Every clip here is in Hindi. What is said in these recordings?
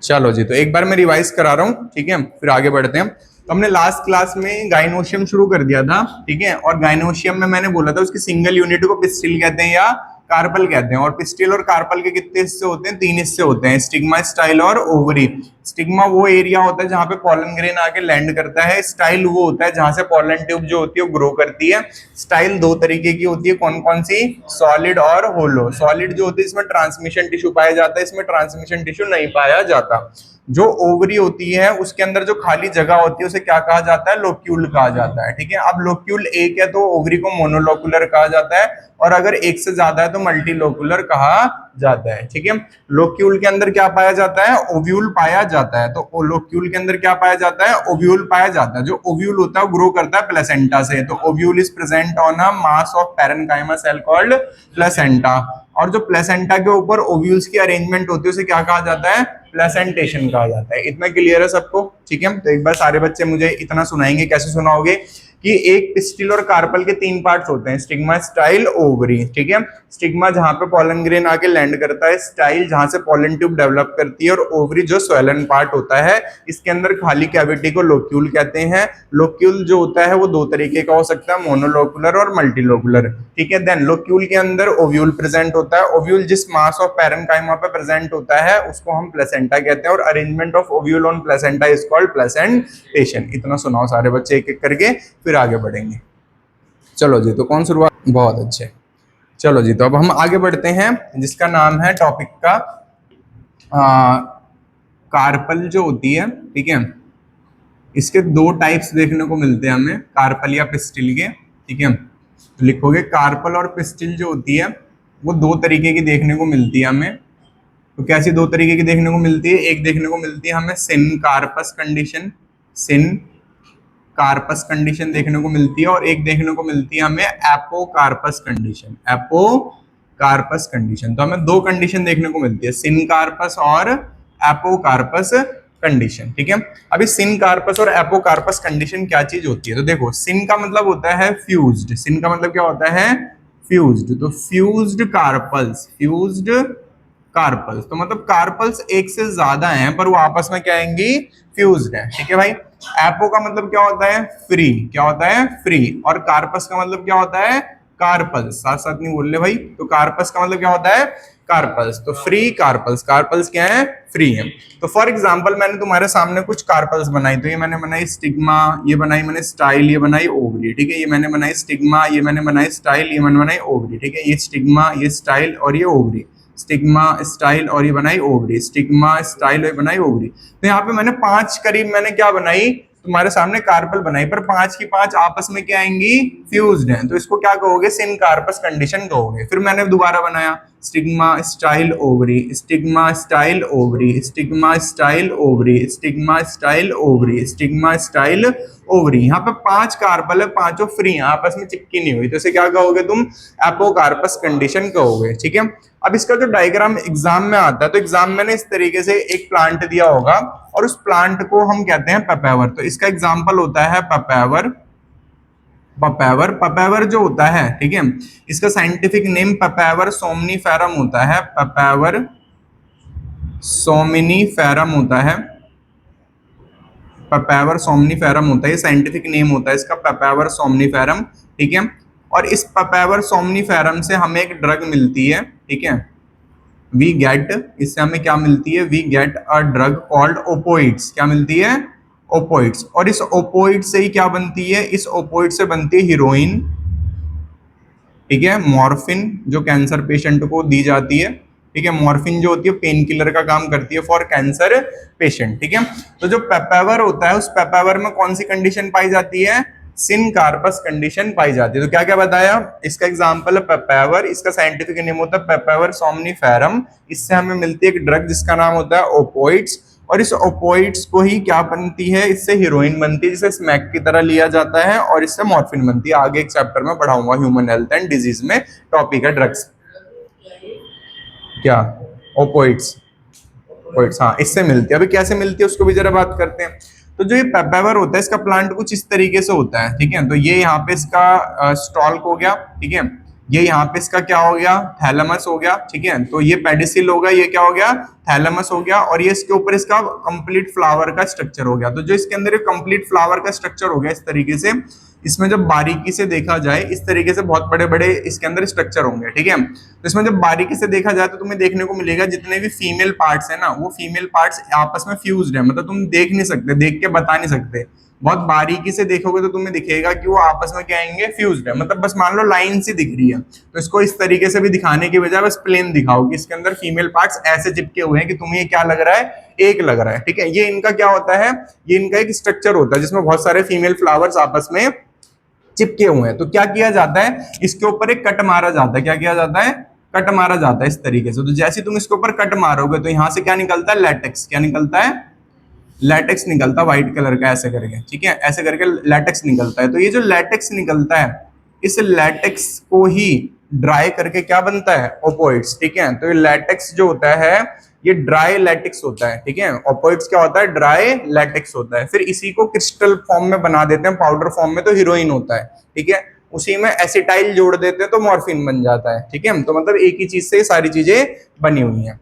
चलो जी, तो एक बार मैं रिवाइज करा रहा हूँ, ठीक है, फिर आगे बढ़ते हैं। तो हमने लास्ट क्लास में गाइनोशियम शुरू कर दिया था, ठीक है, और गाइनोशियम में मैंने बोला था उसकी सिंगल यूनिट को पिस्टिल कहते हैं या कार्पल कहते हैं। और पिस्टिल और कार्पल के कितने हिस्से होते हैं? 3 हिस्से होते हैं, स्टिग्मा, स्टाइल और ओवरी। स्टिग्मा वो एरिया होता है जहां पे पॉलन ग्रेन आके लैंड करता है। स्टाइल वो होता है जहां से पॉलन ट्यूब जो होती है वो ग्रो करती है। स्टाइल दो तरीके की होती है, कौन कौन सी? सॉलिड और होलो। सॉलिड जो होती है इसमें ट्रांसमिशन टिश्यू पाया जाता है, इसमें ट्रांसमिशन टिश्यू नहीं पाया जाता। जो ओवरी होती है उसके अंदर जो खाली जगह होती है उसे क्या कहा जाता है? लोक्यूल कहा जाता है, ठीक है। अब लोक्यूल एक है तो ओवरी को मोनोलोकुलर कहा जाता है, और अगर एक से ज्यादा है तो मल्टीलोकुलर कहा जाता है, ठीक है। लोक्यूल के अंदर क्या पाया जाता है? ओव्यूल पाया जाता है। तो लोक्यूल के अंदर क्या पाया जाता है? ओव्यूल पाया जाता है। जो ओव्यूल होता है वो ग्रो करता है प्लेसेंटा से। तो ovule is present on a mass of parenchyma cell called placenta. और जो प्लेसेंटा के ऊपर ओव्यूल्स की अरेंजमेंट होती है उसे क्या कहा जाता है? प्लेसेंटेशन कहा जाता है। इतना क्लियर है सबको? ठीक है, तो एक बार सारे बच्चे मुझे इतना सुनाएंगे, कैसे सुनाओगे कि एक पिस्टिल और कार्पल के 3 पार्ट्स होते हैं, स्टिग्मा, स्टाइल, ओवरी, ठीक है। स्टिग्मा जहां पे पॉलन ग्रेन आके लैंड करता है, स्टाइल जहां से पॉलन ट्यूब डेवलप करती है, और ओवरी जो स्वेलन पार्ट होता है। इसके अंदर खाली कैविटी को लोक्यूल कहते हैं। लोक्यूल जो होता है वो दो तरीके का हो सकता है, मोनोलोकुलर और मल्टीलोकुलर, ठीक है। देन लोक्यूल के अंदर ओव्यूल प्रेजेंट होता है। ओव्यूल जिस मास ऑफ पैरेन्काइमा पे प्रेजेंट होता है उसको हम प्लेसेंटा कहते हैं, और arrangement of ovule on placenta is called placentation. इतना सुनाओ सारे बच्चे एक एक करके, फिर आगे बढ़ेंगे। चलो जी, तो कौन शुरुआत? बहुत अच्छे। चलो जी, तो अब हम आगे बढ़ते हैं, जिसका नाम है टॉपिक का कार्पल जो होती है, ठीक है। इसके 2 टाइप्स देखने को मिलते हैं हमें, कार्पल या पिस्टिल के, ठीक है। तो लिखोगे कार्पल और पिस्टिल जो होती है वो 2 तरीके की देखने को मिलती है हमें। तो कैसी 2 तरीके की देखने को मिलती है? एक देखने को मिलती है हमें सिन कार्पस कंडीशन, सिन कार्पस कंडीशन देखने को मिलती है, और एक देखने को मिलती है हमें एपोकार्पस कंडीशन, एपोकार्पस कंडीशन। तो हमें 2 कंडीशन देखने को मिलती है, सिन कार्पस और एपोकार्पस कंडीशन, ठीक है। अभी सिन कार्पस और एपोकार्पस कंडीशन क्या चीज होती है? तो देखो, सिन का मतलब होता है फ्यूज्ड। सिन का मतलब क्या होता है? फ्यूज्ड। तो फ्यूज्ड कार्पल्स, फ्यूज्ड कार्पल्स, तो मतलब कार्पल्स एक से ज्यादा हैं पर वो आपस में क्या आएंगी? फ्यूज्ड है, ठीक है भाई। एपो का मतलब क्या होता है? फ्री। क्या होता है? फ्री। और कार्पस का मतलब क्या होता है? कार्पल्स। साथ साथ नहीं बोल रहे भाई। तो कार्पस का मतलब क्या होता है? कार्पल्स। तो फ्री कार्पल्स, कार्पल्स क्या है? फ्री है। तो फॉर एग्जांपल मैंने तुम्हारे सामने कुछ कार्पल्स बनाई, तो ये मैंने बनाई स्टिग्मा, ये बनाई मैंने स्टाइल, ये बनाई ओवरी, ठीक है। ये मैंने बनाई स्टिग्मा, ये मैंने बनाई स्टाइल, ये मैंने बनाई ओवरी, ठीक है। ये स्टिग्मा, ये स्टाइल और ये ओवरी, स्टिग्मा, स्टाइल और ये बनाई ओवरी, स्टिग्मा, स्टाइल और ये बनाई ओवरी। तो यहाँ पे मैंने 5 करीब मैंने क्या बनाई? तुम्हारे सामने कार्पल बनाई, पर 5 की 5 आपस में क्या आएंगी? फ्यूज्ड हैं। तो इसको क्या कहोगे? सिन कार्पस कंडीशन कहोगे। फिर मैंने दोबारा बनाया stigma, style, ovary, stigma, style, ovary, stigma, style, ovary, stigma, style, ovary, stigma, style, ovary. यहाँ पे 5 कार्पल है, पांचों फ्री हैं, आपस में चिपकी नहीं हुई, तो इसे क्या कहोगे तुम? एपोकार्पस कंडीशन कहोगे, ठीक है। अब इसका जो डायग्राम एग्जाम में आता है, तो एग्जाम में इस तरीके से एक प्लांट दिया होगा और उस प्लांट को हम कहते हैं पपैवर। तो इसका एग्जाम्पल होता है पपैवर। पपैवर, पपैवर जो होता है, ठीक है, इसका साइंटिफिक नेम पपैवर सोमनीफेरम होता है। पपैवर सोमनीफेरम होता है, पपैवर सोमनीफेरम होता है, ये साइंटिफिक नेम होता है इसका, पपैवर सोमनीफेरम, ठीक है। और इस पपैवर सोमनीफेरम से हमें एक ड्रग मिलती है, ठीक है। वी गेट, इससे हमें क्या मिलती है? We get a drug called opioids. क्या मिलती है? ओपोइड्स। और इस ओपोइड से ही क्या बनती है? इस ओपोइड से बनती है हीरोइन, ठीक है। मॉर्फिन जो कैंसर पेशेंट को दी जाती है, ठीक है। मॉर्फिन जो होती है पेन किलर का काम करती है फॉर कैंसर पेशेंट, ठीक है। तो जो पेपावर होता है उस पेपावर में कौन सी कंडीशन पाई जाती है? सिन कार्पस कंडीशन पाई जाती है। तो क्या क्या बताया? इसका एग्जांपल है पेपावर, इसका साइंटिफिक नेम होता है पेपावर सोमनीफेरम। इससे हमें मिलती है एक ड्रग जिसका नाम होता है ओपोइड्स, और इस ओपोइड्स को ही क्या बनती है? इससे हीरोइन बनती है, जिसे स्मैक की तरह लिया जाता है, और इससे मॉर्फिन बनती है। आगे एक चैप्टर में पढ़ाऊंगा ह्यूमन हेल्थ एंड डिजीज में, टॉपिक है ड्रग्स। क्या? ओपोइड्स, ओपोइड्स, हाँ, इससे मिलती है। अभी कैसे मिलती है उसको भी जरा बात करते हैं। तो जो ये पेपावर होता है इसका प्लांट कुछ इस तरीके से होता है, ठीक है। तो ये यहाँ पे इसका स्टॉल्क हो गया, ठीक है। ये यहाँ पे इसका क्या हो गया, थैलेमस हो गया, ठीक है। तो ये पेडिसिल होगा, ये क्या हो गया, थैलेमस हो गया, और ये इसके ऊपर इसका कंप्लीट फ्लावर का स्ट्रक्चर हो गया। तो जो इसके अंदर कंप्लीट फ्लावर का स्ट्रक्चर हो गया इस तरीके से, इसमें जब बारीकी से देखा जाए इस तरीके से बहुत बड़े बड़े इसके अंदर स्ट्रक्चर होंगे, ठीक है। तो इसमें जब बारीकी से देखा जाए तो तुम्हें देखने को मिलेगा जितने भी फीमेल पार्ट्स है ना, वो फीमेल पार्ट्स आपस में फ्यूज्ड है, मतलब तुम देख नहीं सकते, देख के बता नहीं सकते, बहुत बारीकी से देखोगे तो तुम्हें दिखेगा कि वो आपस में क्या आएंगे, फ्यूज्ड है, मतलब बस मान लो लाइन सी दिख रही है। तो इसको इस तरीके से भी दिखाने की बजाय बस प्लेन दिखाओ कि इसके अंदर फीमेल पार्ट्स ऐसे चिपके हुए हैं कि तुम्हें ये क्या लग रहा है, एक लग रहा है, ठीक है। ये इनका क्या होता है, ये इनका एक स्ट्रक्चर होता है जिसमें बहुत सारे फीमेल फ्लावर्स आपस में चिपके हुए हैं। तो क्या किया जाता है, इसके ऊपर एक कट मारा जाता है, क्या किया जाता है, कट मारा जाता है इस तरीके से। तो जैसे तुम इसके ऊपर कट मारोगे तो यहां से क्या निकलता है, लैटेक्स, क्या निकलता है, लैटेक्स निकलता है व्हाइट कलर का, ऐसे करके, ठीक है, ऐसे करके लैटेक्स निकलता है। तो ये जो लैटेक्स निकलता है, इस लैटेक्स को ही ड्राई करके क्या बनता है, ओपोइड्स, ठीक है। तो ये लैटेक्स जो होता है ये ड्राई लैटेक्स होता है, ठीक है। ओपोइड्स क्या होता है, ड्राई लैटेक्स होता है। फिर इसी को क्रिस्टल फॉर्म में बना देते हैं, पाउडर फॉर्म में तो हीरोइन होता है, ठीक है। उसी में एसिटाइल जोड़ देते हैं तो मॉर्फिन बन जाता है, ठीक है। तो मतलब एक ही चीज से ये सारी चीजें बनी हुई हैं।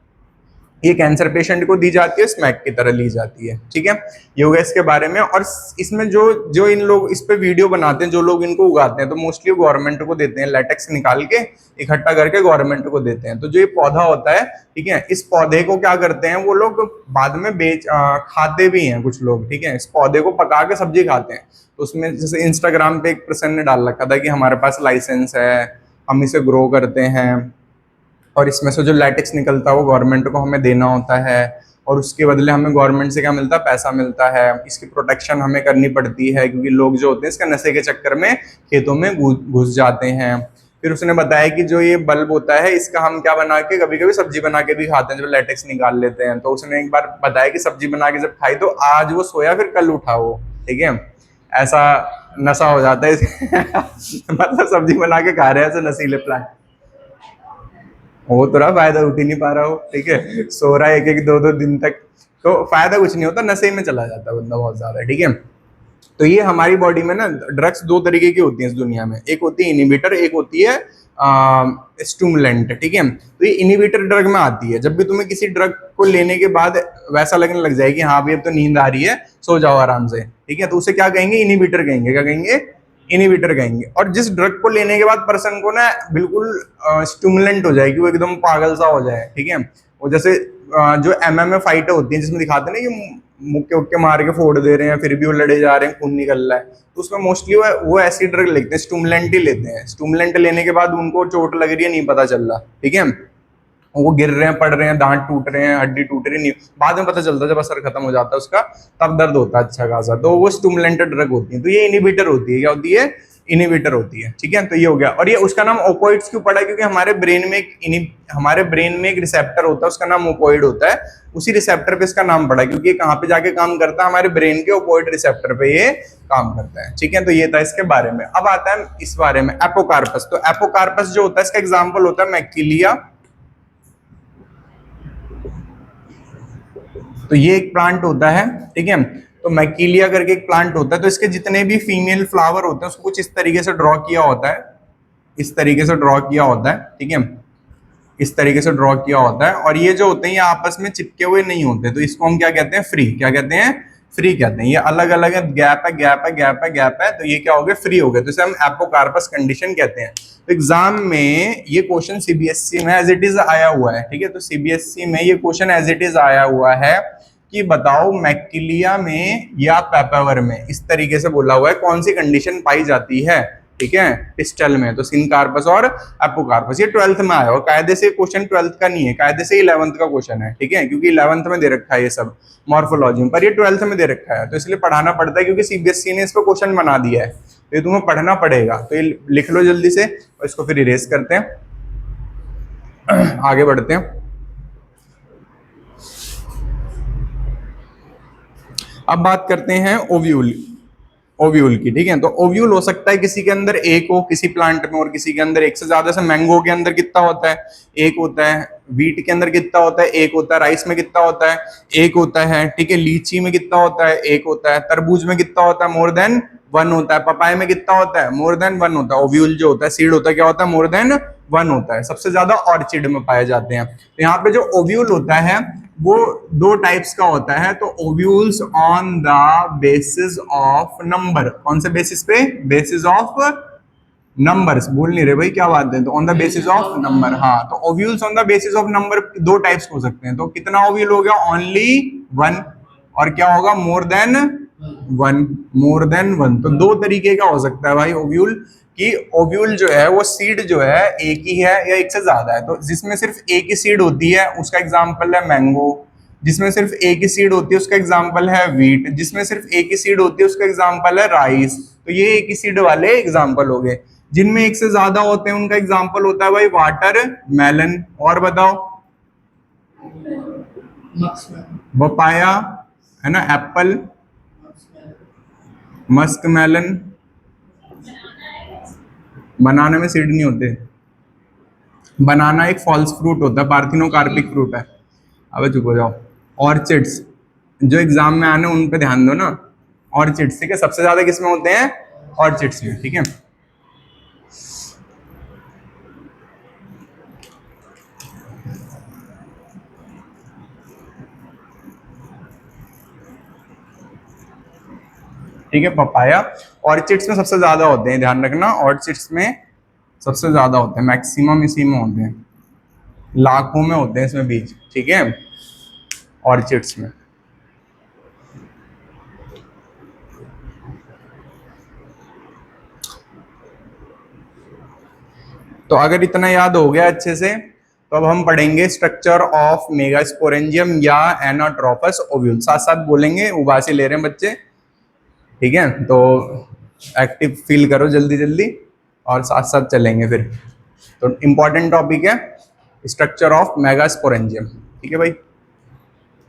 ये कैंसर पेशेंट को दी जाती है, स्मैक की तरह ली जाती है, ठीक है। ये हो गया इसके बारे में। और इसमें जो जो इन लोग इस पे वीडियो बनाते हैं, जो लोग इनको उगाते हैं, तो मोस्टली गवर्नमेंट को देते हैं, लेटेक्स निकाल के इकट्ठा करके गवर्नमेंट को देते हैं। तो जो ये पौधा होता है, ठीक है, इस पौधे को क्या करते हैं वो लोग बाद में खाते भी हैं कुछ लोग, ठीक है। इस पौधे को पका के सब्जी खाते हैं। तो उसमें जैसे इंस्टाग्राम पे एक पर्सन ने डाल रखा था कि हमारे पास लाइसेंस है, हम इसे ग्रो करते हैं, और इसमें से जो लैटेक्स निकलता है वो गवर्नमेंट को हमें देना होता है, और उसके बदले हमें गवर्नमेंट से क्या मिलता है, पैसा मिलता है। इसकी प्रोटेक्शन हमें करनी पड़ती है क्योंकि लोग जो होते हैं इसका नशे के चक्कर में खेतों में घुस जाते हैं। फिर उसने बताया कि जो ये बल्ब होता है इसका हम क्या बना के कभी कभी सब्जी बना के भी खाते हैं, जब लैटेक्स निकाल लेते हैं। तो उसने एक बार बताया कि सब्जी बना के जब खाई तो आज वो सोया फिर कल उठा वो, ठीक है, ऐसा नशा हो जाता है मतलब सब्जी बना के खा रहे हैं ऐसे नशीले प्लांट, वो थोड़ा फायदा उठ ही नहीं पा रहा हो, ठीक है, सो रहा है एक एक दो दो दिन तक, तो फायदा कुछ नहीं होता, नशे में चला जाता है बंदा बहुत ज्यादा, ठीक है। तो ये हमारी बॉडी में ना ड्रग्स दो तरीके की होती हैं इस दुनिया में, एक होती है इनिबिटर, एक होती है स्टिमुलेंट, ठीक है। तो ये इनिबिटर ड्रग में आती है, जब भी तुम्हें किसी ड्रग को लेने के बाद वैसा लगने लग जाएगी, हाँ भाई अब तो नींद आ रही है, सो जाओ आराम से, ठीक है, तो उसे क्या कहेंगे, इनिबिटर कहेंगे, क्या कहेंगे, इनिबिटर कहेंगे। और जिस ड्रग को लेने के बाद पर्सन को ना बिल्कुल स्टिमुलेंट हो जाएगी, वो एकदम पागल सा हो जाए, ठीक है। वो जैसे जो MMA फाइटर होती है जिसमें दिखाते हैं ना कि मुक्के उक्के मार के फोड़ दे रहे हैं फिर भी वो लड़े जा रहे हैं, खून निकल रहा है, तो उसमें मोस्टली वो ऐसी ड्रग लेते हैं, स्टिमुलेंट ही लेते हैं। स्टिमुलेंट लेने के बाद उनको चोट लग रही है नहीं पता चल रहा, ठीक है, वो गिर रहे हैं, पड़ रहे हैं, दांत टूट रहे हैं, हड्डी टूट रही नहीं, बाद में पता चलता है जब असर खत्म हो जाता है उसका, तब दर्द होता है अच्छा खासा, तो वो स्टिमुलेंट ड्रग होती है। तो ये इनिबिटर होती है, क्या होती है, इनिबिटर होती है, ठीक है। तो ये हो गया। और ये उसका नाम ओपोइड्स क्यों पड़ा, क्योंकि हमारे ब्रेन में एक रिसेप्टर होता है, उसका नाम ओपोइड होता है, उसी रिसेप्टर पे इसका नाम पड़ा, क्योंकि कहाँ पे जाके काम करता है, हमारे ब्रेन के ओपोइड रिसेप्टर पे ये काम करता है, ठीक है। तो ये था इसके बारे में। अब आता है इस बारे में एपोकार्पस। तो एपोकार्पस जो होता है इसका एग्जाम्पल होता है मैकिलिया। तो ये एक प्लांट होता है, ठीक है, तो मैकिलिया करके एक प्लांट होता है। तो इसके जितने भी फीमेल फ्लावर होते हैं उसको कुछ इस तरीके से ड्रॉ किया होता है, इस तरीके से ड्रॉ किया होता है, ठीक है, इस तरीके से ड्रॉ किया होता है। और ये जो होते हैं ये आपस में चिपके हुए नहीं होते, तो इसको हम क्या कहते हैं, फ्री, क्या कहते हैं, फ्री कहते हैं। ये अलग अलग है, गैप है, गैप है, गैप है, गैप है, तो ये क्या हो गया, फ्री हो गए, तो इसे हम एपोकार्पस कंडीशन कहते हैं। तो एग्जाम में ये क्वेश्चन CBSE में एज इट इज आया हुआ है, ठीक है। तो CBSE में ये क्वेश्चन एज इट इज आया हुआ है कि बताओ मैकिलिया में या पेपावर में, इस तरीके से बोला हुआ है, कौन सी कंडीशन पाई जाती है, ठीक है, पिस्टल में। तो सिनकार्पस और एपोकार्पस, ये 12th में आया, और कायदे से क्वेश्चन 12th का नहीं है, कायदे से 11th का क्वेश्चन है, ठीक है, क्योंकि 11th में दे रखा है ये सब मॉर्फोलॉजी में, पर ये 12th में दे रखा है, तो इसलिए पढ़ाना पड़ता है, क्योंकि CBSE ने इस पर क्वेश्चन बना दिया है, तो ये तुम्हें पढ़ना पड़ेगा। तो ये लिख लो जल्दी से, और इसको फिर इरेज करते हैं, आगे बढ़ते हैं। अब बात करते हैं ओव्यूल की, ठीक है। तो ओव्यूल हो सकता है किसी के अंदर एक हो, किसी प्लांट में, और किसी के अंदर एक से ज्यादा। से मैंगो के अंदर कितना होता है, एक होता है। व्हीट के अंदर कितना होता है, एक होता है। राइस में कितना होता है, एक होता है, ठीक है। लीची में कितना होता है, एक होता है। तरबूज में कितना होता है, मोर देन वन होता है, पपाया में कितना होता है, मोर देन वन होता है। ओव्यूल जो होता है, सीड होता है, क्या होता है, मोर देन वन होता है, सबसे ज्यादा ऑर्चिड में पाए जाते हैं। तो यहाँ पे जो ओव्यूल होता है वो दो टाइप्स का होता है। तो ovules on the basis of number, कौन से बेसिस पे, बेसिस ऑफ नंबर्स, भूल नहीं रहे भाई क्या बात है, तो on the basis of number. हाँ, तो ovules on the basis of number दो टाइप्स हो सकते हैं। तो कितना ओव्यूल हो गया, ओनली वन, और क्या होगा, more than one, more than one. तो दो तरीके का हो सकता है भाई ओव्यूल, कि ओव्यूल जो है वो सीड जो है एक ही है या एक से ज्यादा है। तो जिसमें सिर्फ एक ही सीड होती है उसका एग्जाम्पल है मैंगो, जिसमें सिर्फ एक ही सीड होती है उसका एग्जाम्पल है वीट, जिसमें सिर्फ एक ही सीड होती है उसका एग्जाम्पल है राइस। तो ये एक ही सीड वाले एग्जाम्पल हो गए। जिनमें एक से ज्यादा होते हैं उनका एग्जाम्पल होता है भाई वाटर मेलन। और बताओ, पपाया है ना, एप्पल, मस्क मेलन, बनाना में सीड नहीं होते, बनाना एक फॉल्स फ्रूट होता है, पार्थिनोकार्पिक फ्रूट है। अब चुप हो जाओ। ऑर्चिड्स जो एग्जाम में आने उन पे ध्यान दो ना, ऑर्चिड्स, ठीक है, सबसे ज्यादा किसमें होते हैं, ऑर्चिड्स में, ठीक है। ठीक है, पपाया ऑर्चिड्स में सबसे ज्यादा होते हैं, ध्यान रखना, ऑर्चिड्स में सबसे ज्यादा होते हैं, मैक्सिमम इसी में होते हैं, लाखों में होते हैं इसमें बीज, ठीक है, ऑर्चिड्स में। तो अगर इतना याद हो गया अच्छे से, तो अब हम पढ़ेंगे स्ट्रक्चर ऑफ मेगास्पोरेंजियम या एनाट्रोपस ओव्यूल। साथ साथ बोलेंगे, उबासी ले रहे हैं बच्चे, ठीक है, तो एक्टिव फील करो जल्दी जल्दी, और साथ साथ चलेंगे फिर। तो इंपॉर्टेंट टॉपिक है स्ट्रक्चर ऑफ मेगास्पोरेंजियम, ठीक है भाई।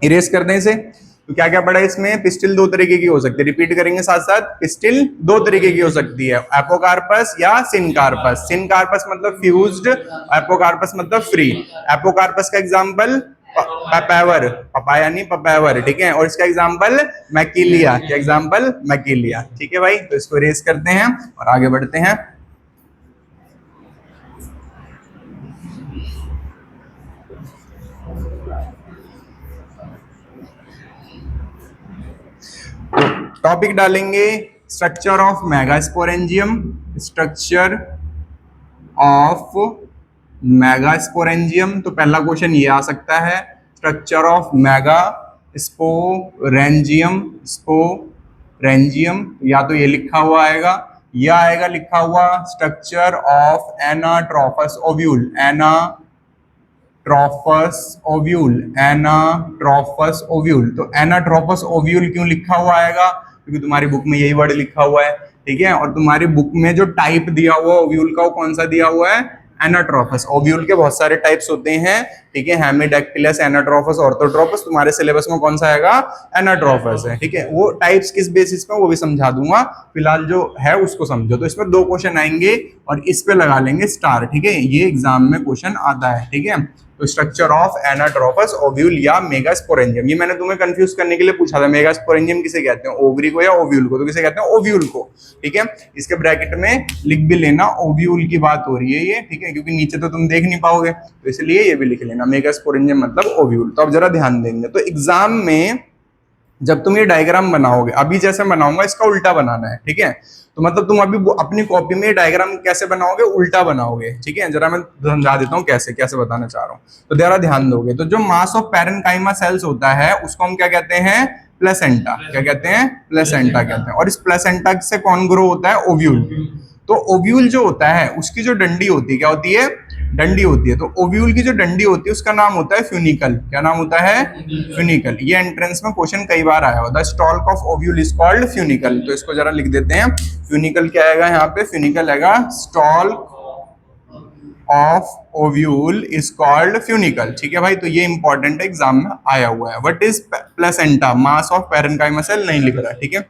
इरेज कर दें इसे। तो क्या क्या पढ़ा है इसमें, पिस्टिल दो तरीके की हो सकती है, रिपीट करेंगे साथ साथ, पिस्टिल दो तरीके की हो सकती है, एपोकार्पस या सिनकार्पस। सिनकार्पस मतलब फ्यूज्ड, एपोकार्पस मतलब फ्री। एपोकार्पस का एग्जांपल पपैवर, पपाया नहीं पपैवर, ठीक है, और इसका एग्जांपल मैकिलिया, क्या एग्जांपल, मैकिलिया, ठीक है भाई। तो इसको इरेज करते हैं और आगे बढ़ते हैं। टॉपिक डालेंगे structure of megasporangium, structure of megasporangium. तो पहला क्वेश्चन ये आ सकता है, स्ट्रक्चर ऑफ मेगास्पोरेंजियम, स्पोरेंजियम, या तो ये लिखा हुआ आएगा या आएगा लिखा हुआ structure of anatropous ovule, anatropous ovule, anatropous ovule. तो एनाट्रोपस ओव्यूल क्यों लिखा हुआ आएगा, क्योंकि तुम्हारी बुक में यही वर्ड लिखा हुआ है, ठीक है, और तुम्हारी बुक में जो टाइप दिया हुआ ओव्यूल का वो कौन सा दिया हुआ है, एनाट्रोपस। ओव्यूल के बहुत सारे टाइप्स होते हैं, ठीक है, हेमिडैक्टिलस, एनाट्रोपस, ऑर्थोट्रोपस, तुम्हारे सिलेबस में कौन सा आएगा, एनाट्रोपस है, ठीक है। वो टाइप्स किस बेसिस पे वो भी समझा दूंगा, फिलहाल जो है उसको समझो। तो इसमें दो क्वेश्चन आएंगे और इस पे लगा लेंगे स्टार, ठीक है, ये एग्जाम में क्वेश्चन आता है, ठीक है। तो स्ट्रक्चर ऑफ एनाट्रोपस ओव्यूल या मेगास्पोरेंजियम, ये मैंने तुम्हें कंफ्यूज करने के लिए पूछा था, मेगास्पोरेंजियम किसे कहते हैं, ओवरी को या ओव्यूल को, तो किसे कहते हैं, ओव्यूल को, ठीक है। इसके ब्रैकेट में लिख भी लेना, ओव्यूल की बात हो रही है ये, ठीक है, क्योंकि नीचे तो तुम देख नहीं पाओगे, तो इसलिए ये भी लिख लेना, मेगास्पोरेंजियम मतलब ओव्यूल। तो अब जरा ध्यान देंगे, तो एग्जाम में जब तुम ये डायग्राम बनाओगे, अभी जैसे बनाऊंगा इसका उल्टा बनाना है, ठीक है। तो मतलब तुम अभी अपनी कॉपी में डायग्राम कैसे बनाओगे, उल्टा बनाओगे, ठीक है। जरा मैं समझा देता हूँ कैसे कैसे बताना चाह रहा हूँ, तो जरा ध्यान दोगे। तो जो मास ऑफ पैरेन्काइमा सेल्स होता है उसको हम क्या कहते हैं, प्लेसेंटा, क्या कहते हैं, प्लेसेंटा कहते हैं। और इस प्लेसेंटा से कौन ग्रो होता है, ओव्यूल। तो ओव्यूल जो होता है उसकी जो डंडी होती है, क्या होती है, डंडी होती है। तो ओव्यूल की जो डंडी होती है उसका नाम होता है फ्यूनिकल, क्या नाम होता है, फ्यूनिकल। ये एंट्रेंस में क्वेश्चन कई बार आया होता है, stalk of ovule is called funicle. तो इसको जरा लिख देते हैं, फ्यूनिकल क्या आएगा यहाँ पे, फ्यूनिकल आएगा stalk of ovule is called funicle, ठीक है भाई। तो ये इंपॉर्टेंट एग्जाम में आया हुआ है। What is placenta, mass of parenchyma cell नहीं लिख रहा है, ठीक है।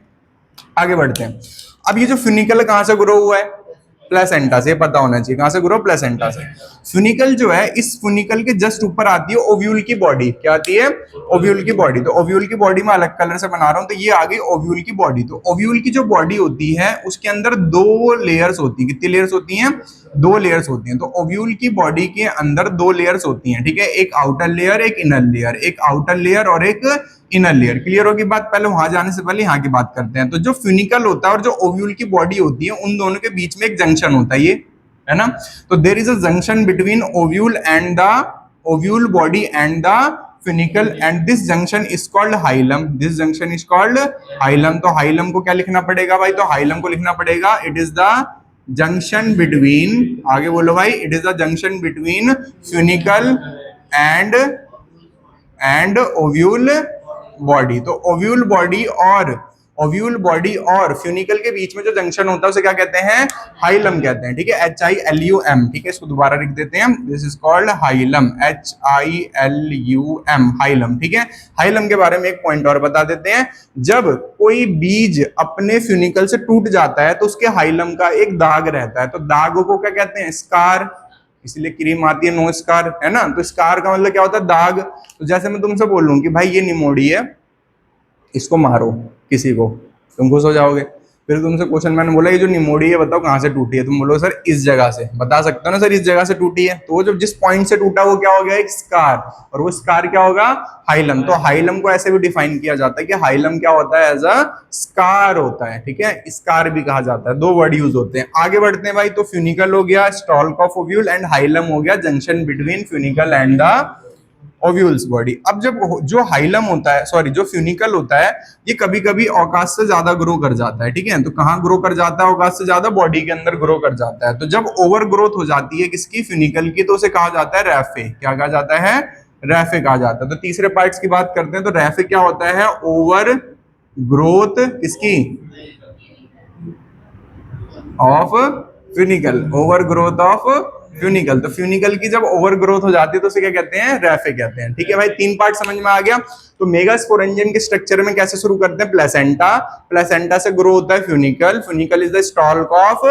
आगे बढ़ते हैं। अब ये जो फ्यूनिकल कहाँ से ग्रो हुआ है, प्लेसेंटा से, पता होना चाहिए कहां से गुरु, प्लेसेंटा से। फ्यूनिकल जो है, इस फ्यूनिकल के जस्ट ऊपर आती है ओव्यूल की बॉडी। क्या आती है? ओव्यूल की बॉडी। तो ओव्यूल की बॉडी में अलग कलर से बना रहा हूं, तो ये आ गई ओव्यूल की बॉडी। तो ओव्यूल की जो बॉडी होती है उसके अंदर दो लेयर्स होती है। कितनी लेयर्स होती हैं? दो लेयर्स होती हैं। तो ओव्यूल की बॉडी के अंदर दो लेयर्स होती हैं, ठीक है, एक आउटर लेयर, एक इनर लेयर, एक आउटर लेयर और एक इनर लेयर। क्लियर होगी बात? पहले वहां जाने से पहले यहाँ की बात करते हैं। तो जो फ्यूनिकल होता है और जो ओव्यूल की बॉडी होती है, उन दोनों के बीच में एक जंक्शन होता है, ये है ना। तो there is a junction between ovule and the ovule body and the funicle, and this junction is called hilum. This junction is called hilum. तो हाइलम को क्या लिखना पड़ेगा भाई? तो हाइलम को लिखना पड़ेगा, it is the junction between, आगे बोलो भाई, it is the junction between funicle and ovule body. तो ओव्यूल बॉडी और फ्यूनिकल के बीच में जो जंक्शन होता है उसे क्या कहते हैं? हाइलम कहते हैं, ठीक है, HILUM, ठीक है। इसको दोबारा लिख देते हैं, this is called hilum, HILUM, hilum, ठीक है। हाइलम के बारे में एक पॉइंट और बता देते हैं, जब कोई बीज अपने फ्यूनिकल से टूट जाता है तो उसके हाइलम का एक दाग रहता है, तो दाग को क्या कहते हैं? स्कार। इसलिए क्रीम आती है नो स्कार, है ना। तो स्कार का मतलब क्या होता है? दाग। तो जैसे मैं तुमसे बोल लूं कि भाई ये निमोड़ी है, इसको मारो किसी को, तुम खुश हो जाओगे। फिर तुमसे क्वेश्चन मैंने बोला ये जो निमोड़ी है बताओ कहां से टूटी है, तुम बोलो सर इस जगह से, बता सकते हो ना सर इस जगह से टूटी है। तो जब जिस पॉइंट से टूटा वो क्या हो गया? एक स्कार, और वो स्कार क्या होगा? हाइलम। तो हाइलम को ऐसे भी डिफाइन किया जाता है कि हाइलम क्या होता है? एज अ स्कार होता है, ठीक है, स्कार भी कहा जाता है। दो वर्ड यूज होते हैं। आगे बढ़ते हैं भाई। तो फ्यूनिकल हो गया, स्टॉल्क ऑफ ओव्यूल, एंड हाइलम हो गया junction between funicle and the ovules body. अब जब जो हाइलम होता है, सॉरी जो फ्यूनिकल होता है, ये कभी कभी औकात से ज्यादा ग्रो कर जाता है, ठीक है। तो कहाँ ग्रो कर जाता है? औकात से ज्यादा बॉडी के अंदर ग्रो कर जाता है। तो जब ओवर ग्रोथ हो जाती है किसकी? फ्यूनिकल की, तो उसे कहा जाता है रैफे। क्या कहा जाता है? रैफे कहा जाता है। तो तीसरे पार्ट्स की बात करते हैं। तो रैफे क्या होता है? ओवर ग्रोथ किसकी? Of funicle, over growth of funicle. तो फ्यूनिकल की जब ओवर ग्रोथ हो जाती है तो उसे क्या कहते हैं? रैफे कहते हैं, ठीक है भाई। तीन पार्ट समझ में आ गया। तो मेगास्पोरेंजियम के स्ट्रक्चर में कैसे शुरू करते हैं? प्लेसेंटा, प्लेसेंटा से ग्रो होता है funicle, funicle is the stalk of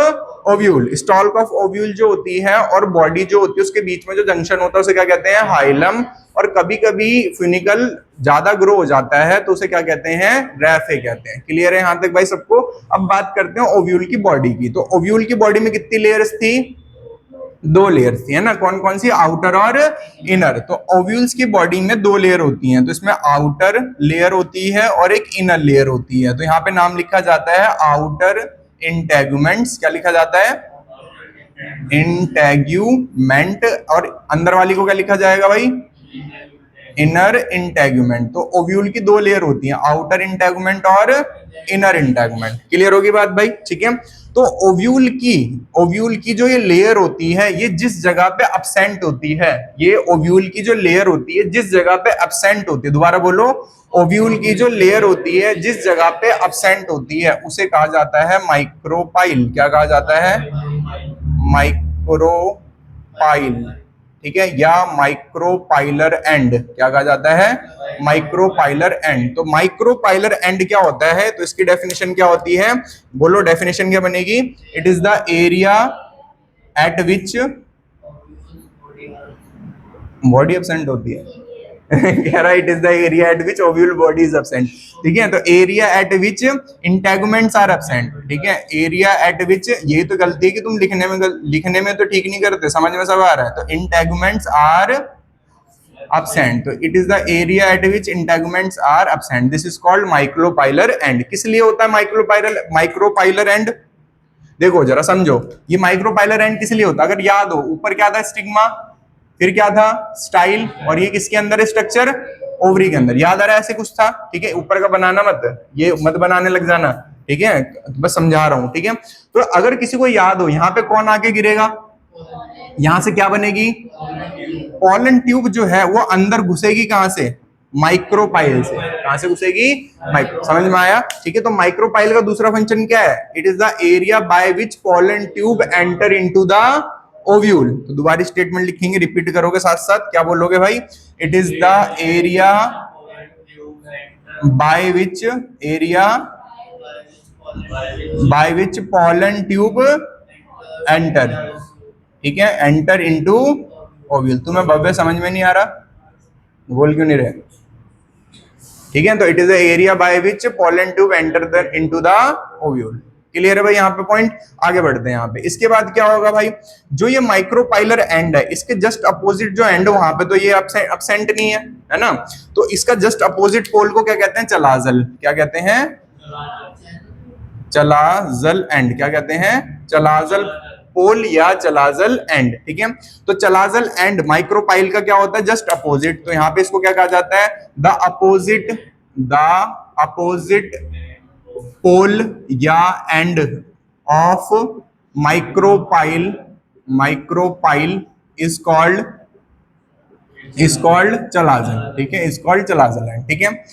ovule. Stalk of ovule जो होती है और बॉडी जो होती है उसके बीच में जो जंक्शन होता है उसे क्या कहते हैं? हाइलम। और कभी कभी फ्यूनिकल ज्यादा ग्रो हो जाता है तो उसे क्या कहते हैं? रैफे कहते हैं। क्लियर है यहां तक भाई सबको? अब बात करते हैं ओव्यूल की बॉडी की। तो ओव्यूल की बॉडी में कितनी लेयर्स थी? दो लेयर्स थी, है ना। कौन कौन सी? आउटर और इनर। तो ओव्यूल्स की बॉडी में दो लेयर होती हैं। तो इसमें आउटर लेयर होती है और एक इनर लेयर होती है। तो यहाँ पे नाम लिखा जाता है आउटर इंटेगुमेंट्स। क्या लिखा जाता है? इंटेग्यूमेंट। और अंदर वाली को क्या लिखा जाएगा भाई? Inner integument. तो ओव्यूल की दो लेयर होती हैं, आउटर इंटेगुमेंट और इनर इंटेगुमेंट। क्लियर होगी बात भाई? ठीक है। तो ओव्यूल की जो ये लेयर होती है, ये जिस जगह पे एब्सेंट होती है, ये ओव्यूल की जो लेयर होती है जिस जगह पे एब्सेंट होती है, दोबारा बोलो, ओव्यूल की जो लेयर होती है जिस जगह पे एब्सेंट होती है उसे कहा जाता है माइक्रोपाइल। क्या कहा जाता है? माइक्रोपाइल, ठीक है, या माइक्रोपाइलर एंड। क्या कहा जाता है? Micropylar and. तो माइक्रोपाइलर एंड क्या होता है? तो इसकी डेफिनेशन क्या होती है? बोलो डेफिनेशन क्या बनेगी? It is the area at which body absent होती है। कह रहा it is the area at which ovule body is absent, ठीक है। तो area at which integuments are absent, ठीक है। एरिया एट विच, ये तो गलती है कि तुम लिखने में तो ठीक नहीं करते, समझ में सब आ रहा है। तो इंटेगुमेंट्स आर एब्सेंट, तो it is the area at which integuments are absent, this is called micropylar end. किस लिए होता है माइक्रोपाइलर एंड? देखो जरा समझो, ये माइक्रोपाइलर एंड किस लिए होता है? अगर याद हो, ऊपर क्या था? स्टिग्मा, फिर क्या था? स्टाइल, और ये किसके अंदर है स्ट्रक्चर? ओवरी के अंदर। याद आ रहा है? ऐसे कुछ था, ठीक है। ऊपर का बनाना मत, ये मत बनाने लग जाना, ठीक है, बस समझा रहा हूं, ठीक है। तो अगर किसी को याद हो, यहाँ पे कौन आके गिरेगा? यहां से क्या बनेगी? पॉलन ट्यूब जो है वो अंदर घुसेगी, कहां से? माइक्रोपाइल से। कहां से घुसेगी? माइक्रो। समझ में आया? ठीक है। तो माइक्रोपाइल का दूसरा फंक्शन क्या है? It is the area by which pollen tube enter into the ovule. तो दोबारा स्टेटमेंट लिखेंगे, रिपीट करोगे साथ साथ, क्या बोलोगे भाई? It is the area by which pollen tube enter, ठीक है, एंटर इनटू ओव्यूल। तुम्हें भव्य समझ में नहीं आ रहा, बोल क्यों नहीं रहे? ठीक है, तो it is the area by which pollen tube enter the into the ovule. Clear है भाई यहाँ पे पॉइंट? आगे बढ़ते हैं यहाँ पे। इसके बाद क्या होगा भाई, जो ये माइक्रोपाइलर एंड है, इसके जस्ट अपोजिट जो एंड वहां पे तो ये absent नहीं है ना, तो इसका जस्ट अपोजिट पोल को क्या कहते हैं? चलाजल। क्या कहते हैं? Chalazal end. क्या कहते हैं? चलाजल पोल या चलाजल एंड। ठीक है, तो चलाजल एंड माइक्रोपाइल का क्या होता है? Just opposite. तो यहाँ पे इसको क्या कहा जाता है? द अपोजिट पोल या end of micropyle is called चलाजल। ठीक है, इज कॉल्ड चलाजल एंड। ठीक है,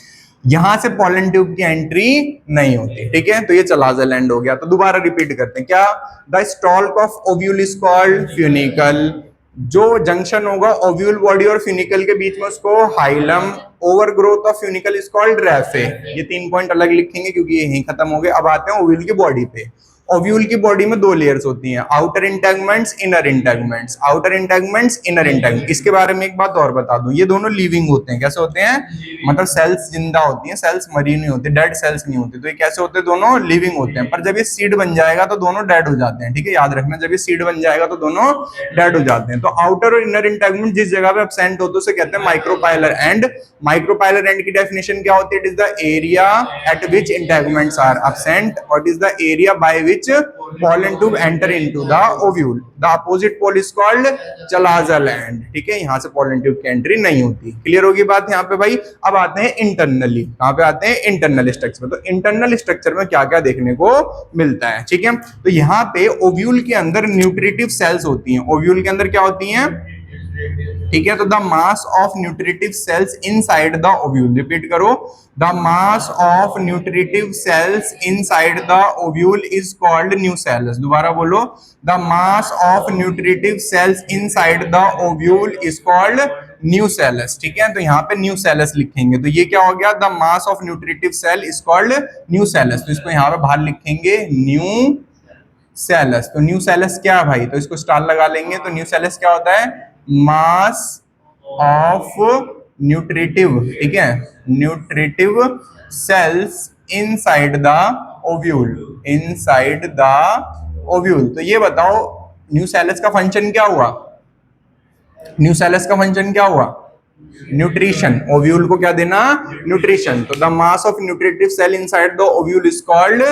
यहां से पोलन ट्यूब की एंट्री नहीं होती। ठीक है, तो ये चलाजल एंड हो गया। तो दोबारा रिपीट करते हैं, क्या? The stalk of ovule is called funicle. जो जंक्शन होगा ओव्यूल बॉडी और फ्यूनिकल के बीच में उसको hilum. Overgrowth of funicle is called raphe. ये 3 पॉइंट अलग लिखेंगे क्योंकि यही खत्म हो गए। अब आते हैं ओव्यूल की बॉडी पे। ओव्यूल की बॉडी में 2 लेयर्स होती हैं, outer integuments, inner integuments. Outer integuments, inner integuments. इसके बारे में एक बात और बता दूं, ये दोनों लिविंग होते हैं। कैसे होते हैं? मतलब सेल्स जिंदा होती हैं, सेल्स मरी नहीं होती, डेड सेल्स नहीं होती। तो ये कैसे होते हैं? दोनों लिविंग होते हैं। पर जब ये सीड बन जाएगा तो दोनों डेड हो जाते हैं। ठीक है, याद रखना, जब ये सीड बन जाएगा तो दोनों डेड हो जाते हैं। तो आउटर और इनर इंटेगमेंट जिस जगह पे एब्सेंट होते हैं उसे कहते हैं माइक्रोपाइलर एंड। माइक्रोपाइलर एंड की डेफिनेशन क्या होती है? It is the area at which integuments are absent और it is the area by which pollen tube enter into the ovule. The opposite pole is called chalaza end. ठीक है, यहाँ से pollen tube की एंट्री नहीं होती। क्लियर होगी बात यहाँ पे भाई? अब आते हैं इंटरनली। कहाँ पे आते हैं? Internal structure. तो इंटरनल स्ट्रक्चर में क्या क्या देखने को मिलता है? ठीक है, तो यहाँ पे ओव्यूल के अंदर न्यूट्रिटिव सेल्स होती हैं। ओव्यूल के अंदर क्या होती हैं? ठीक है, तो the mass of nutritive cells inside the ovule. Repeat करो, the mass of nutritive cells inside the ovule is called nucellus. दोबारा बोलो, the mass of nutritive cells inside the ovule is called nucellus. ठीक है, तो यहाँ पे न्यूसेलस लिखेंगे। तो ये क्या हो गया? The mass of nutritive cell is called nucellus. तो इसको यहाँ पे बाहर लिखेंगे न्यू सेलस। तो न्यूसेलस क्या है भाई? तो इसको स्टार लगा लेंगे। तो न्यूसेलस क्या होता है? मास ऑफ न्यूट्रिटिव, ठीक है, nutritive cells inside the ovule, inside the ovule. तो ये बताओ न्यूसेलस का फंक्शन क्या हुआ? न्यूसेलस का फंक्शन क्या हुआ? न्यूट्रिशन। ओव्यूल को क्या देना? न्यूट्रिशन। तो the mass of nutritive cell inside the ovule is called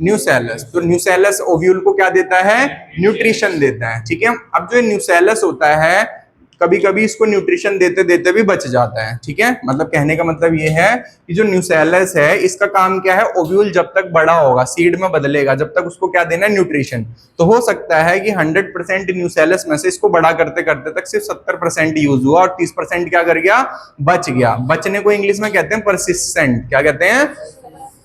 nucellus. तो न्यूसेलस ओव्यूल को क्या देता है? न्यूट्रिशन देता है। ठीक है, अब जो न्यूसेलस होता है कभी कभी इसको न्यूट्रिशन देते देते भी बच जाता है। ठीक है, मतलब कहने का मतलब ये है कि जो न्यूसेलस है इसका काम क्या है? ओव्यूल जब तक बड़ा होगा, सीड में बदलेगा, जब तक उसको क्या देना है? न्यूट्रिशन। तो हो सकता है कि 100% न्यूसेलस में से इसको बड़ा करते करते तक सिर्फ 70% यूज हुआ और 30% क्या कर गया? बच गया। बचने को इंग्लिश में कहते हैं परसिस्टेंट। क्या कहते हैं?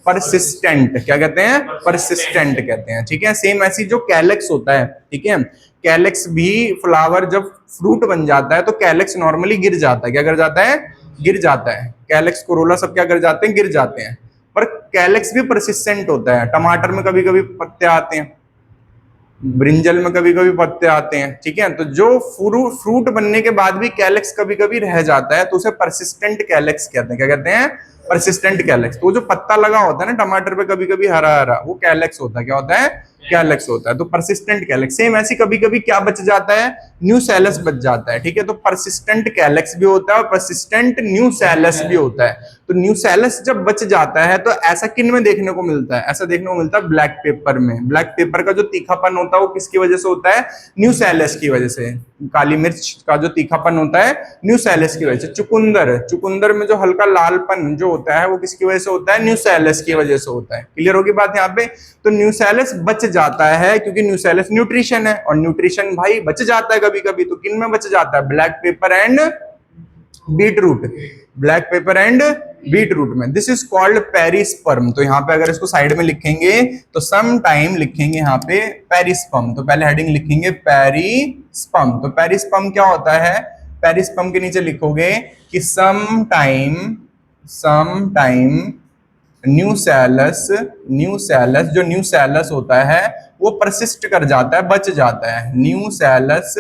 परसिस्टेंट। क्या कहते हैं? परसिस्टेंट कहते हैं। ठीक है, सेम ऐसी जो कैलेक्स होता है, ठीक है, कैलेक्स भी फ्लावर जब फ्रूट बन जाता है तो कैलेक्स नॉर्मली गिर जाता है। क्या कर जाता है? गिर जाता है। कैलेक्स कोरोला सब क्या कर जाते हैं? गिर जाते हैं। पर कैलेक्स भी परसिस्टेंट होता है। टमाटर में कभी कभी पत्ते आते हैं, ब्रिंजल में कभी कभी पत्ते आते हैं। ठीक है, तो जो फ्रूट बनने के बाद भी कैलेक्स कभी कभी रह जाता है तो उसे परसिस्टेंट कैलेक्स कहते हैं। क्या कहते हैं? Persistent calyx. तो जो पत्ता लगा होता है ना टमाटर पे कभी कभी हरा हरा, वो कैलेक्स होता है। क्या होता है? कैलेक्स होता है। तो परसिस्टेंट कैलेक्स। सेम ऐसी कभी कभी क्या बच जाता है? न्यूसेलस बच जाता है। ठीक है, तो परसिस्टेंट कैलेक्स भी होता है और परसिस्टेंट न्यूसेलस भी होता है। तो न्यूसेलस जब बच जाता है तो ऐसा किन में देखने को मिलता है? ऐसा देखने को मिलता है ब्लैक पेपर में। ब्लैक पेपर का जो तीखापन होता है वो किसकी वजह से होता है? न्यूसेलस की वजह से। काली मिर्च का जो तीखापन होता है न्यूसेलस की वजह से। चुकंदर में जो हल्का लालपन जो होता है वो किसकी वजह से होता है? न्यूसेलस की वजह से होता है। क्लियर होगी बात यहाँ पे? तो न्यूसेलस बच जाता है क्योंकि न्यूसेलस न्यूट्रिशन है और न्यूट्रिशन भाई बच जाता है कभी कभी। तो किन में बच जाता है? Black pepper and beetroot. Black pepper and beetroot में। This is called perisperm. तो यहाँ पे अगर इसको साइड में लिखेंगे तो सम टाइम लिखेंगे यहाँ पे पेरिस्पर्म। तो पहले हेडिंग लिखेंगे पेरिस्पर्म। तो पेरिस्पर्म क्या होता है? पेरिस्पर्म के नीचे लिखोगे कि सम टाइम न्यूसेलस जो न्यूसेलस होता है वो परसिस्ट कर जाता है, बच जाता है। न्यू सेलस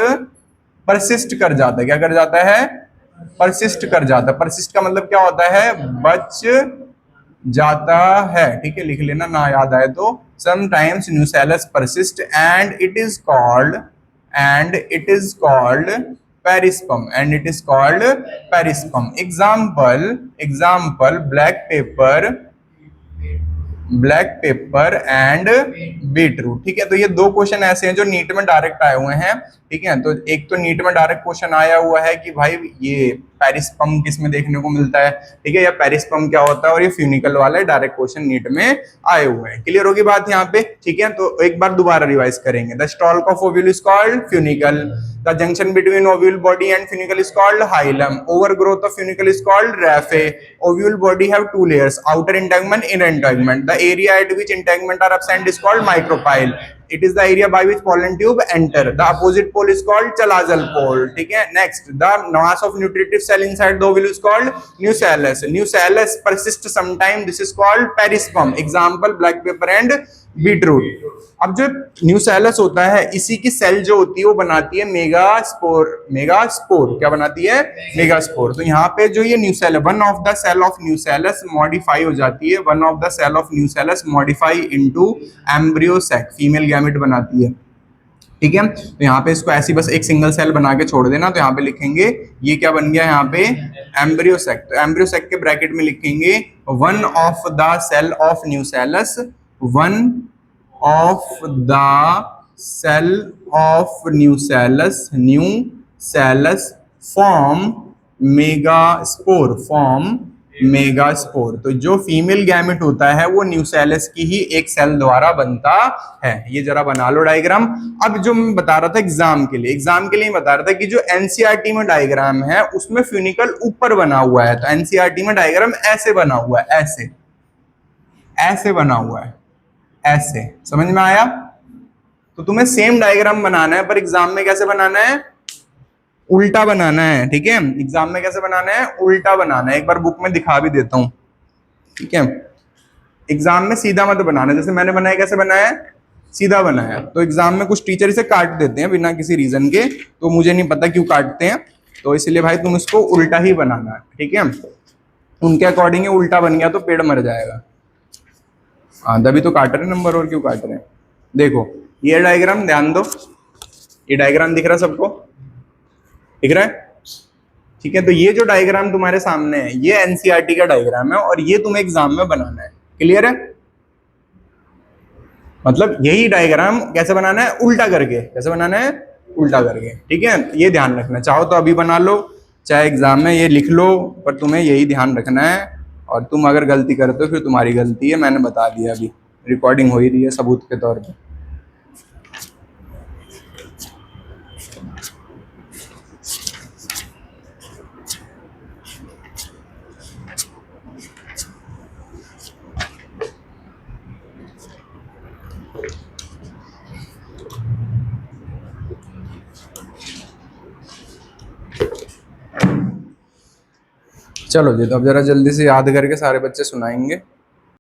परसिस्ट कर जाता है, क्या कर जाता है? परसिस्ट कर जाता है। परसिस्ट का मतलब क्या होता है? बच जाता है। ठीक है, लिख लेना ना याद आए तो। Sometimes nucellus persist and it is called perisperm example black pepper and beetroot. ठीक है, तो ये दो क्वेश्चन ऐसे हैं जो नीट में डायरेक्ट आए हुए हैं। ठीक है, तो एक तो नीट में डायरेक्ट क्वेश्चन आया हुआ है कि भाई ये पेरिस्पम किस में देखने को मिलता है, ठीक है, या पेरिस्पम क्या होता है, और ये फ्यूनिकल वाला है। डायरेक्ट क्वेश्चन नीट में आए हुए हैं। क्लियर होगी बात यहाँ पे? ठीक है, तो एक बार दोबारा रिवाइज करेंगे। The stalk of ovule is called funicle, the junction between ovule body and funicle is called hilum, overgrowth of funicle is called raphe, ovule body have two layers, outer integument, inner integument, the area at which integument are absent is called micropyle, it is the area by which pollen tube enter, the opposite pole is called chalazal pole। ठीक है, next the mass of nutritive cell inside the ovule is called nucellus persist sometime, this is called perisperm, example black pepper and beetroot. अब जो न्यूसेलस होता है इसी की सेल जो होती है वो बनाती है मेगास्पोर। क्या बनाती है? मेगास्पोर। तो यहाँ पे जो ये न्यूसेल one of the cell of nucellus modify हो जाती है, one of the cell of nucellus modify into embryo sac, female gamete बनाती है। ठीक है, तो यहाँ पे इसको ऐसी बस एक सिंगल सेल बना के छोड़ देना। तो यहाँ पे लिखेंगे ये क्या बन गया यहाँ पे? Embryo sac. तो एम्ब्रियो सैक के ब्रैकेट में लिखेंगे one of the cell of nucellus, one of the cell of nucellus form megaspore. तो जो फीमेल गैमेट होता है वो न्यूसेलस की ही एक सेल द्वारा बनता है। ये जरा बना लो डायग्राम। अब जो मैं बता रहा था एग्जाम के लिए बता रहा था कि जो एनसीईआरटी में डायग्राम है उसमें फ्यूनिकल ऊपर बना हुआ है, तो एनसीईआरटी में डायग्राम ऐसे बना हुआ है, ऐसे बना हुआ है, ऐसे। समझ में आया? तो तुम्हें सेम डायग्राम बनाना है, पर एग्जाम में कैसे बनाना है? उल्टा बनाना है। ठीक है, एग्जाम में कैसे बनाना है? उल्टा बनाना है। एक बार बुक में दिखा भी देता हूं। ठीक है, एग्जाम में सीधा मत बनाना, जैसे मैंने बनाया कैसे बनाया है? सीधा बनाया। तो एग्जाम में कुछ टीचर इसे काट देते हैं बिना किसी रीजन के, तो मुझे नहीं पता क्यों काटते हैं, तो इसलिए भाई तुम इसको उल्टा ही बनाना है। ठीक है, उनके अकॉर्डिंग उल्टा बन गया तो पेड़ मर जाएगा। हाँ, तभी तो काट रहे नंबर, और क्यों काट रहे हैं? देखो ये डायग्राम ध्यान दो, ये डायग्राम दिख रहा है सबको? दिख रहा है? ठीक है, तो ये जो डायग्राम तुम्हारे सामने है ये एनसीईआरटी का डायग्राम है और ये तुम्हें एग्जाम में बनाना है। क्लियर है? मतलब यही डायग्राम कैसे बनाना है? उल्टा करके। कैसे बनाना है? उल्टा करके। ठीक है, ये ध्यान रखना। चाहो तो अभी बना लो, चाहे एग्जाम में ये लिख लो, पर तुम्हें यही ध्यान रखना है। और तुम अगर गलती करते हो फिर तुम्हारी गलती है, मैंने बता दिया, अभी रिकॉर्डिंग हो ही रही है सबूत के तौर पे। चलो जी, तो अब जरा जल्दी से याद करके सारे बच्चे सुनाएंगे।